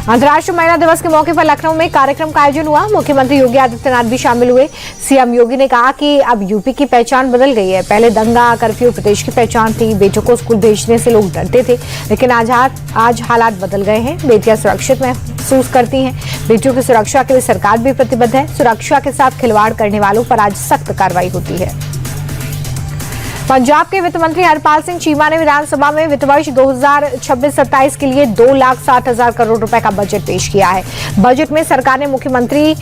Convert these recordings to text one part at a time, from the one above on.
अंतर्राष्ट्रीय महिला दिवस के मौके पर लखनऊ में कार्यक्रम का आयोजन हुआ। मुख्यमंत्री योगी आदित्यनाथ भी शामिल हुए। सीएम योगी ने कहा कि अब यूपी की पहचान बदल गई है। पहले दंगा कर्फ्यू प्रदेश की पहचान थी। बेटों को स्कूल भेजने से लोग डरते थे, लेकिन आज हालात बदल गए हैं। बेटियां सुरक्षित महसूस करती हैं। बेटियों की सुरक्षा के लिए सरकार भी प्रतिबद्ध है। सुरक्षा के साथ खिलवाड़ करने वालों पर आज सख्त कार्रवाई होती है। पंजाब के वित्त मंत्री हरपाल सिंह चीमा ने विधानसभा में वित्त वर्ष 2026-27 के लिए 2,60,000 करोड़ रुपए का बजट पेश किया है। बजट में सरकार ने मुख्यमंत्री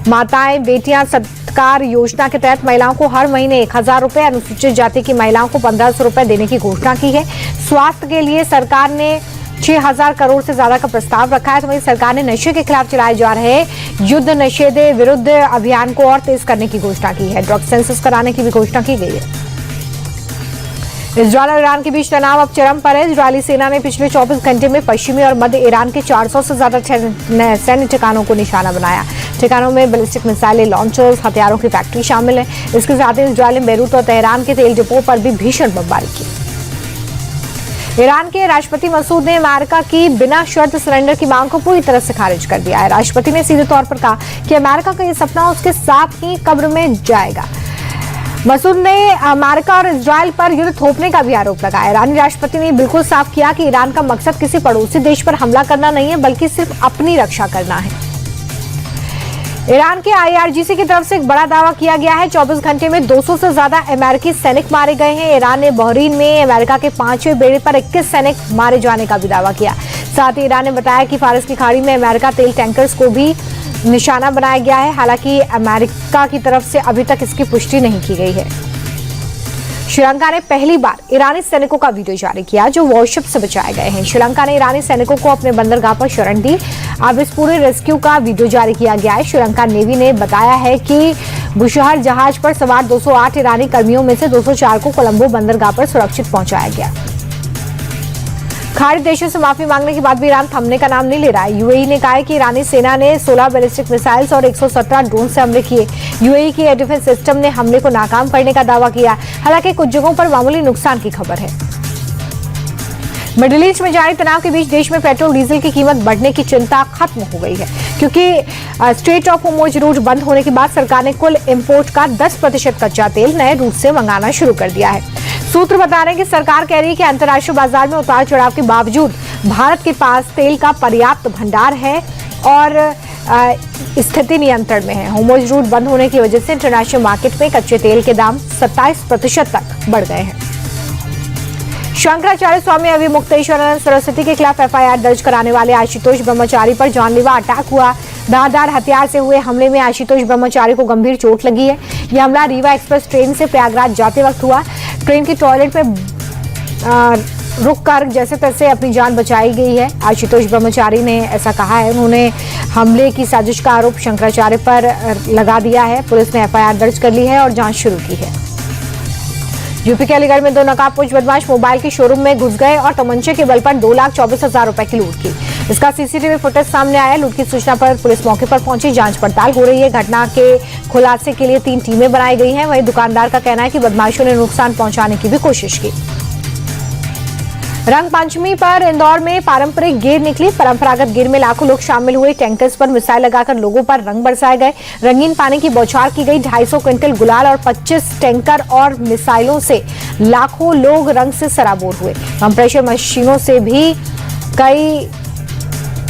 माताएं बेटियां सत्कार योजना के तहत महिलाओं को हर महीने 1,000 रुपए, अनुसूचित जाति की महिलाओं को 1,500 रुपए देने की घोषणा की है। स्वास्थ्य के लिए सरकार ने 6,000 करोड़ से ज्यादा का प्रस्ताव रखा है। तो वहीं सरकार ने नशे के खिलाफ चलाए जा रहे युद्ध नशे विरुद्ध अभियान को और तेज करने की घोषणा की है। ड्रग सेंसस कराने की भी घोषणा की गई है। इजरायल और ईरान के बीच तनाव अब चरम पर है। इजरायली सेना ने पिछले 24 घंटे में पश्चिमी और मध्य ईरान के 400 से ज्यादा सैन्य ठिकानों को निशाना बनाया। ठिकानों में बैलिस्टिक मिसाइलें, लॉन्चर्स, हथियारों की फैक्ट्री शामिल है। इसके साथ ही इजरायल ने बेरूत और तेहरान के तेल डिपो पर भी भीषण बमबारी की। ईरान के राष्ट्रपति मसूद ने अमेरिका की बिना शर्त सरेंडर की मांग को पूरी तरह से खारिज कर दिया है। राष्ट्रपति ने सीधे तौर पर कहा कि अमेरिका का यह सपना उसके साथ ही कब्र में जाएगा। मसूद ने अमेरिका और इजरायल पर युद्ध थोपने का भी आरोप लगाया। ईरानी राष्ट्रपति ने बिल्कुल साफ किया कि ईरान का मकसद किसी पड़ोसी देश पर हमला करना नहीं है, बल्कि सिर्फ अपनी रक्षा करना है। ईरान के IRGC की तरफ से एक बड़ा दावा किया गया है। 24 घंटे में 200 से ज्यादा अमेरिकी सैनिक मारे गए हैं। ईरान ने बहरीन में अमेरिका के 5वें बेड़े पर 21 सैनिक मारे जाने का भी दावा किया। साथ ही ईरान ने बताया कि फारस की खाड़ी में अमेरिका तेल टैंकर्स को भी निशाना बनाया गया है। हालांकि अमेरिका की तरफ से अभी तक इसकी पुष्टि नहीं की गई है। श्रीलंका ने पहली बार ईरानी सैनिकों का वीडियो जारी किया जो वॉरशिप से बचाए गए हैं। श्रीलंका ने ईरानी सैनिकों को अपने बंदरगाह पर शरण दी। अब इस पूरे रेस्क्यू का वीडियो जारी किया गया है। श्रीलंका नेवी ने बताया है कि बुशहर जहाज पर सवार 208 ईरानी कर्मियों में से 204 को कोलंबो बंदरगाह पर सुरक्षित पहुंचाया गया। खाड़ी देशों से माफी मांगने के बाद भी ईरान थमने का नाम नहीं ले रहा है। यूएई ने कहा है कि ईरानी सेना ने 16 बैलिस्टिक मिसाइल्स और 117 ड्रोन से हमले किए। यूएई की एयर डिफेंस सिस्टम ने हमले को नाकाम करने का दावा किया। हालांकि कुछ जगहों पर मामूली नुकसान की खबर है। मिडिल ईस्ट में जारी तनाव के बीच देश में पेट्रोल डीजल की कीमत बढ़ने की चिंता खत्म हो गई है, क्योंकि स्ट्रेट ऑफ होर्मुज रूट बंद होने के बाद सरकार ने कुल इंपोर्ट का 10% कच्चा तेल नए रूट से मंगाना शुरू कर दिया है। सूत्र बता रहे हैं कि सरकार कह रही है कि अंतर्राष्ट्रीय बाजार में उतार चढ़ाव के बावजूद भारत के पास तेल का पर्याप्त भंडार है और स्थिति नियंत्रण में है। होर्मुज रूट बंद होने की वजह से इंटरनेशनल मार्केट में कच्चे तेल के दाम 27% तक बढ़ गए हैं। शंकराचार्य स्वामी अविमुक्तेश्वरानंद सरस्वती के खिलाफ FIR दर्ज कराने वाले आशुतोष ब्रह्मचारी पर जानलेवा अटैक हुआ। धारदार हथियार से हुए हमले में आशुतोष ब्रह्मचारी को गंभीर चोट लगी है। यह हमला रीवा एक्सप्रेस ट्रेन से प्रयागराज जाते वक्त हुआ। ट्रेन की टॉयलेट में रुककर जैसे तैसे अपनी जान बचाई गई है। आशुतोष ब्रह्मचारी ने ऐसा कहा है। उन्होंने हमले की साजिश का आरोप शंकराचार्य पर लगा दिया है। पुलिस ने FIR दर्ज कर ली है और जांच शुरू की है। यूपी के अलीगढ़ में 2 नकाबपोश बदमाश मोबाइल के शोरूम में घुस गए और तमंचे के बल पर 2,24,000 रुपए की लूट की। इसका CCTV फुटेज सामने आया। लूट की सूचना पर पुलिस मौके पर पहुंची। जांच पड़ताल हो रही है। घटना के खुलासे के लिए 3 टीमें बनाई गई हैं। वहीं दुकानदार का कहना है कि बदमाशों ने नुकसान पहुंचाने की भी कोशिश की। रंग पंचमी पर इंदौर में पारंपरिक गेर निकली। परंपरागत गेर में लाखों लोग शामिल हुए। टैंकर्स पर मिसाइल लगाकर लोगों पर रंग बरसाए गए। रंगीन पानी की बौछार की गई। 250 क्विंटल गुलाल और 25 टैंकर और मिसाइलों से लाखों लोग रंग से सराबोर हुए। कम प्रेशर मशीनों से भी कई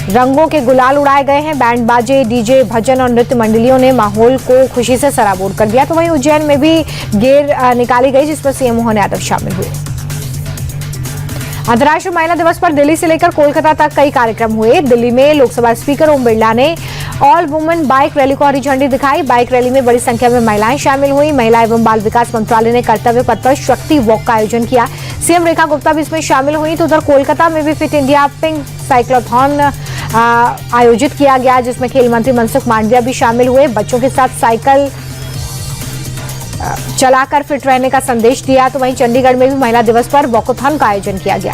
रंगों के गुलाल उड़ाए गए हैं। बैंड बाजे, डीजे, भजन और नृत्य मंडलियों ने माहौल को खुशी से सराबोर कर दिया। तो वहीं उज्जैन में भी गेर निकाली गई, जिसमें CM मोहन यादव शामिल हुए। अंतर्राष्ट्रीय महिला दिवस पर दिल्ली से लेकर कोलकाता तक कई कार्यक्रम हुए। दिल्ली में लोकसभा स्पीकर ओम बिरला ने ऑल वुमेन बाइक रैली को हरी झंडी दिखाई। बाइक रैली में बड़ी संख्या में महिलाएं शामिल हुई। महिला एवं बाल विकास मंत्रालय ने कर्तव्य पथ पर शक्ति वॉक का आयोजन किया। CM रेखा गुप्ता भी इसमें शामिल हुई। तो उधर कोलकाता में भी फिट इंडिया पिंक साइक्लोथॉन आयोजित किया गया, जिसमें खेल मंत्री मनसुख मांडविया भी शामिल हुए। बच्चों के साथ साइकिल चलाकर फिट रहने का संदेश दिया। तो वहीं चंडीगढ़ में भी महिला दिवस पर वॉकथॉन का आयोजन किया गया।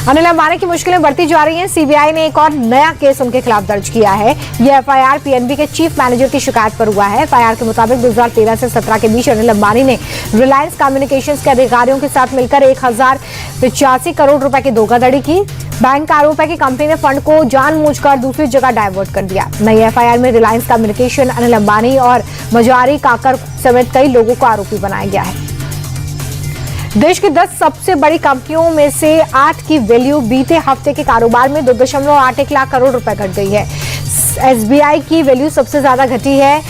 अनिल अंबानी की मुश्किलें बढ़ती जा रही हैं। सीबीआई ने एक और नया केस उनके खिलाफ दर्ज किया है। यह एफआईआर पीएनबी के चीफ मैनेजर की शिकायत पर हुआ है। एफआईआर के मुताबिक 2013 से 17 के बीच अनिल अंबानी ने रिलायंस कम्युनिकेशंस के अधिकारियों के साथ मिलकर 1085 करोड़ रुपए की धोखाधड़ी की। बैंक का आरोप है कि कंपनी ने फंड को जानबूझकर दूसरी जगह डाइवर्ट कर दिया। नई एफआईआर में रिलायंस कम्युनिकेशन, अनिल अंबानी और मजारी काकर समेत कई लोगों को आरोपी बनाया गया है। देश की 10 सबसे बड़ी कंपनियों में से 8 की वैल्यू बीते हफ्ते के कारोबार में 2.81 लाख करोड़ रुपए घट गई है। एसबीआई की वैल्यू सबसे ज्यादा घटी है।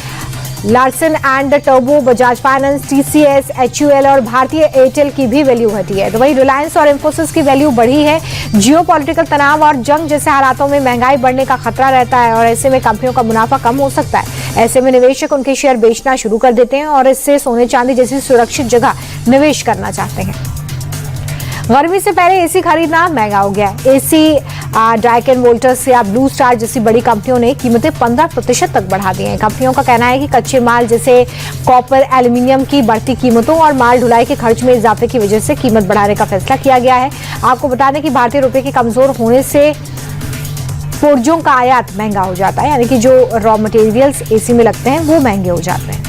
Larsen and turbo, Bajaj finance, TCS, HUL और भारतीय एयरटेल की भी वैल्यू घटी है। तो वहीं रिलायंस और इंफोसिस की वैल्यू बढ़ी है। जियोपॉलिटिकल तनाव और जंग जैसे हालातों में महंगाई बढ़ने का खतरा रहता है और ऐसे में कंपनियों का मुनाफा कम हो सकता है। ऐसे में निवेशक उनके शेयर बेचना शुरू कर देते हैं और इससे सोने चांदी जैसी सुरक्षित जगह निवेश करना चाहते हैं। गर्मी से पहले एसी खरीदना महंगा हो गया है। एसी डाइकिन वोल्टस या ब्लू स्टार जैसी बड़ी कंपनियों ने कीमतें 15% तक बढ़ा दी हैं। कंपनियों का कहना है कि कच्चे माल जैसे कॉपर, एल्यूमिनियम की बढ़ती कीमतों और माल ढुलाई के खर्च में इजाफे की वजह से कीमत बढ़ाने का फैसला किया गया है। आपको बता दें कि भारतीय रुपए के कमजोर होने से पुर्जों का आयात महंगा हो जाता है, यानी कि जो रॉ मटेरियल्स एसी में लगते हैं वो महंगे हो जाते हैं।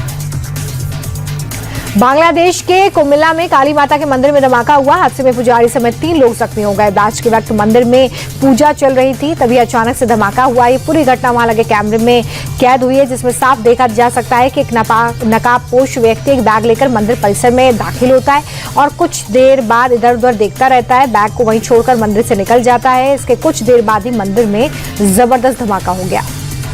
बांग्लादेश के कुमिल्ला में काली माता के मंदिर में धमाका हुआ। हादसे में पुजारी समेत 3 लोग जख्मी हो गए। बैच के वक्त मंदिर में पूजा चल रही थी, तभी अचानक से धमाका हुआ। ये पूरी घटना वहां लगे कैमरे में कैद हुई है, जिसमें साफ देखा जा सकता है कि एक नकाबपोश व्यक्ति एक बैग लेकर मंदिर परिसर में दाखिल होता है और कुछ देर बाद इधर उधर देखता रहता है। बैग को वहीं छोड़कर मंदिर से निकल जाता है। इसके कुछ देर बाद ही मंदिर में जबरदस्त धमाका हो गया।